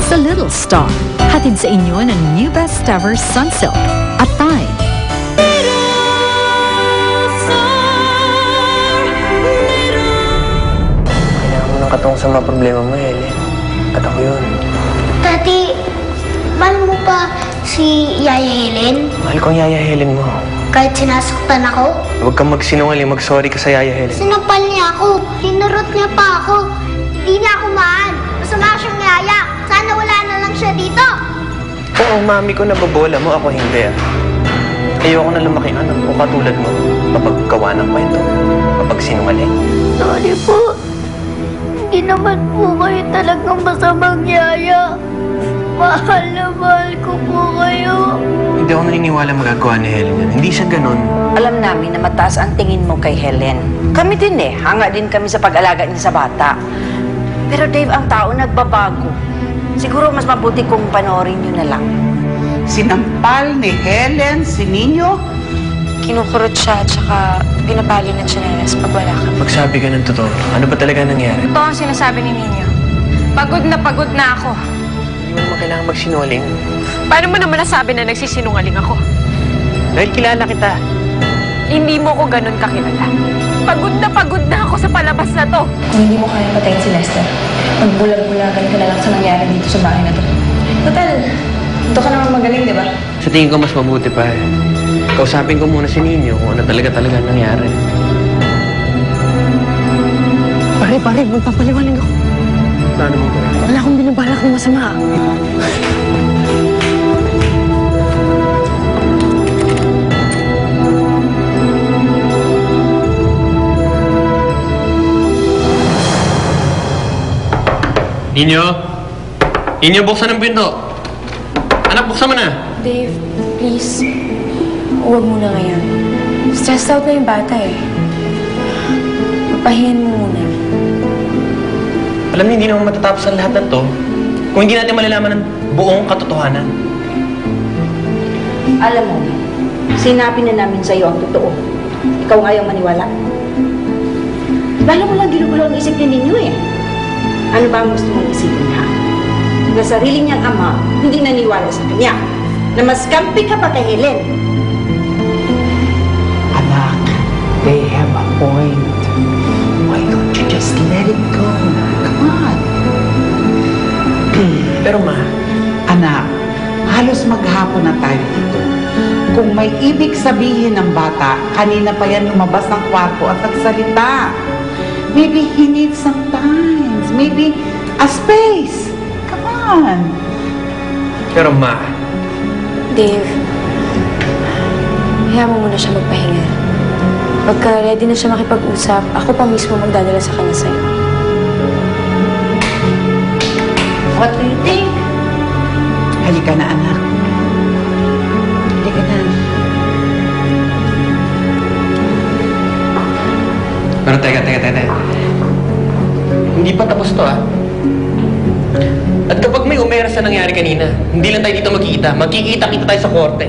sa Little Star. Hatid sa inyo ng new best ever Sunsilk at Tide. Kailangan mo ng katong sa mga problema mo, Helen. At ako yun. Tati, mahal mo pa si Yaya Helen? Mahal ko ang Yaya Helen mo. Kahit sinasaktan ako? Huwag kang magsinungaling, mag-sorry ka sa Yaya Helen. Sinampal niya ako. Tinurot niya pa ako. Hindi niya ako mahal. Masama siyang yaya. Sana wala na lang siya dito. Oo, mami ko nabobola mo, ako hindi ah. Ayoko na lumaking anak ko katulad mo. Kapag gawa ng kwento, kapag sinungaling. Sorry po. Hindi naman po kayo talagang masamang yaya. Mahal na mahal ko po kayo. Hindi ako naniniwala magagawa ni Helen yan. Hindi siya ganun. Alam namin na mataas ang tingin mo kay Helen. Kami din eh. Hanga din kami sa pag-alaga niya sa bata. Pero Dave, ang tao nagbabago. Siguro mas mabuti kung panoorin niyo na lang. Sinampal ni Helen si Nino? Kinukurot siya at saka pinapalinat siya na Ines pag wala ka. Magsabi ka ng totoo. Ano ba talaga nangyari? Ito ang sinasabi ni Nino. Pagod na ako. Hindi mo naman kailangan magsinungaling. Paano mo naman nasabi na nagsisinungaling ako? Dahil kilala kita. Hindi mo ko ganun kakilala. Pagod na ako sa palabas na to. Kung hindi mo kaya patayin si Lester, magbulag-bulagan ka na lang sa nangyari dito sa bahay na to. Total, ito ka naman magaling, di ba? Sa tingin ko mas mabuti pa eh. Kausapin ko muna si Nino kung ano talaga nangyari. Pare, magpapaliwanag ako. Paano mo ba? Wala akong binabalak ng masama. Nino, buksan ang pinto. Anak, buksan mo na. Dave, please. Huwag muna ngayon. Stressed out na yung bata eh. Papahingan mo muna. Alam niyo, hindi naman matatapos ang lahat ng to kung hindi natin malalaman ng buong katotohanan. Alam mo, sinabi na namin sa'yo ang totoo. Ikaw ang ayaw maniwala. Lalo mo lang ginugulo ang isip ni Ninyo eh. Ano ba ang gusto mong isipin ha? Na sarili niyang ama, hindi naniwala sa kanya. Na mas kampi ka pa kay Helen. Anak, they have a point. Why don't you just let it go? Come on. Pero ma, Anak, halos maghapon na tayo dito. Kung may ibig sabihin ng bata, kanina pa yan lumabas ng kwarto at nagsalita. Maybe he needs some time. Maybe a space. Come on. pero ma, Dave, hayaan mo muna siya magpahinga. Pagka ready na siya makipag-usap, ako pa mismo magdadala sa kanya sa'yo. What do you think? Halika na, anak. Halika na. pero teka. Hindi pa tapos to ah. At kapag may umera sa nangyari kanina, hindi lang tayo dito magkikita. Magkikita-kita tayo sa korte.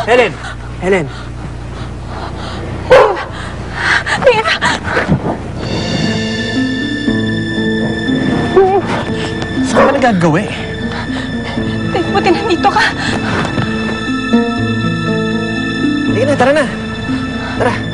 Helen! Helen. Mira! Saan ka nagagawa eh? Buti nandito ka. Sige na, tara na. Tara.